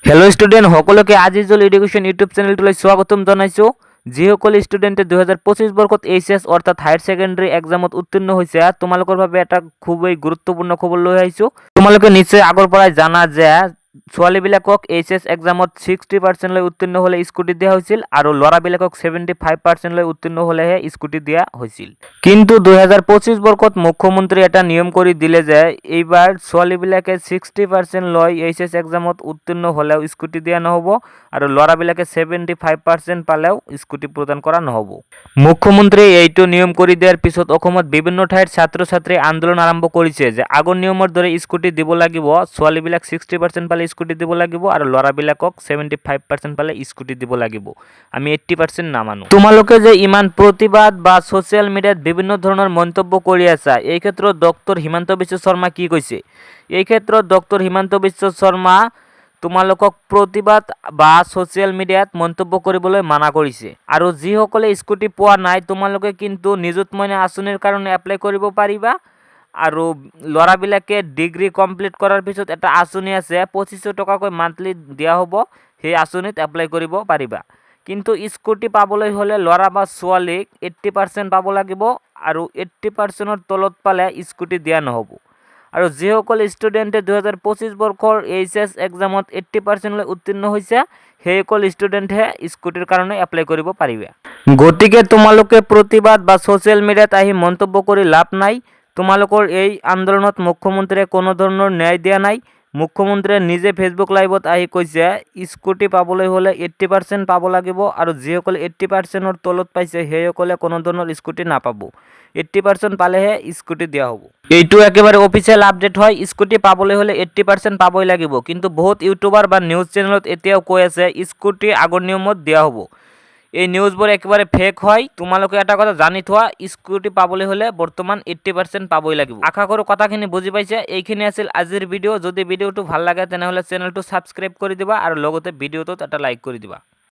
Hello student সকলকে Azizul education YouTube চ্যানেলটোলৈ স্বাগতম জনাইছো। যিসকল স্টুডেন্টে 2025 বৰ্ষত এইচএস অৰ্থাৎ হায়াৰ সেকেন্ডাৰী এক্সামত উত্তীৰ্ণ হৈছে তোমালোকৰ বাবে এটা খুবই গুৰুত্বপূৰ্ণ খবৰ লৈ আহিছো। তোমালোকে নিশ্চয় আগৰ পৰাই জানা যে ছোৱালীবিলাকক এইচএস এক্সামত 60% লৈ উত্তীৰ্ণ হলে স্কুটি দিয়া হৈছিল আৰু ল'ৰাবিলাকক 75% লৈ উত্তীৰ্ণ হলেহে স্কুটি দিয়া হৈছিল। কিন্তু 2025 বৰ্ষত মুখ্যমন্ত্ৰী এটা নিয়ম কৰি দিলে যে এইবাৰ ছোৱালীবিলাকে 60% লৈ এইচএস এক্সামত উত্তীৰ্ণ হলেও স্কুটি দিয়া নহব আৰু ল'ৰাবিলাকে 75% পালেও স্কুটি প্ৰদান কৰা নহব। মুখ্যমন্ত্ৰীয়ে এইটো নিয়ম কৰি দিয়াৰ পিছত অসমত বিভিন্ন ঠাইৰ ছাত্ৰ ছাত্ৰী আন্দোলন আৰম্ভ কৰিছে যে আগৰ নিয়মৰ দৰে স্কুটি দিব লাগিব, ছোৱালীবিলাক 60% পালে স্কুটি দিব লাগিব আৰু ল'ৰাবিলাকক 75% পালে স্কুটি দিব লাগিব, আমি 80% নামানো। তোমালোকে যে ইমান প্ৰতিবাদ বা সোশ্যাল মিডিয়াত বিভিন্ন ধৰণৰ মন্তব্য কৰি আছা, এই ক্ষেত্ৰত ডক্টৰ হিমন্ত বিশ্ব শৰ্মা কি কৈছে? এই ক্ষেত্ৰত ডক্টৰ হিমন্ত বিশ্ব শৰ্মা তোমালোকক প্ৰতিবাদ বা সোশ্যাল মিডিয়াত মন্তব্য কৰিবলৈ মানা কৰিছে। আৰু যিসকলে স্কুটি পোৱা নাই তোমালোকে কিন্তু নিযুত মইনা আঁচনিৰ কাৰণে এপ্লাই কৰিব পাৰিবা। আৰু ল'ৰাবিলাকে ডিগ্ৰী কমপ্লিট কৰাৰ পিছত এটা আঁচনি আছে 2500 টকাকৈ মান্থলি দিয়া হ'ব, সেই আঁচনিত এপ্লাই কৰিব পাৰিবা। কিন্তু স্কুটি পাবলৈ হ'লে ল'ৰা বা ছোৱালীক 80% পাব লাগিব আৰু 80%ৰ তলত পালে স্কুটি দিয়া নহ'ব। আৰু যিসকল ষ্টুডেণ্টে 2025 বৰ্ষৰ এইচএস এক্সামত 80% লৈ উত্তীৰ্ণ হৈছে সেইসকল ষ্টুডেণ্টহে স্কুটিৰ কাৰণে এপ্লাই কৰিব পাৰিবা। গতিকে তোমালোকে প্ৰতিবাদ বা সোশ্যাল মিডিয়াত আহি মন্তব্য কৰি লাভ নাই। তোমালোকৰ এই আন্দোলনত মুখ্যমন্ত্ৰীয়ে কোনো ধৰণৰ ন্যায় দিয়া নাই। মুখ্যমন্ত্ৰীয়ে নিজে ফেচবুক লাইভত আহি কৈছে স্কুটি পাবলৈ হ'লে 80% পাব লাগিব আৰু যিসকলে 80%ৰ তলত পাইছে সেইসকলে কোনো ধৰণৰ স্কুটি নাপাব, 80% পালেহে স্কুটি দিয়া হ'ব। এইটো একেবাৰে অফিচিয়েল আপডেট হয়। স্কুটি পাবলৈ হ'লে 80% পাবই লাগিব, কিন্তু বহুত ইউটিউবাৰ বা নিউজ চেনেলত এতিয়াও কৈ আছে স্কুটি আগৰ নিয়মত দিয়া হ'ব। এই নিউজবোৰ একেবাৰে ফেক হয়। তোমালোকে এটা কথা জানি থোৱা, স্কুটি পাবলৈ হ'লে বৰ্তমান 80% পাবই লাগিব। আশা কৰোঁ কথাখিনি বুজি পাইছে। এইখিনি আছিল আজিৰ ভিডিঅ'। যদি ভিডিঅ'টো ভাল লাগে তেনেহ'লে চেনেলটো ছাবস্ক্ৰাইব কৰি দিবা আৰু লগতে ভিডিঅ'টোত এটা লাইক কৰি দিবা।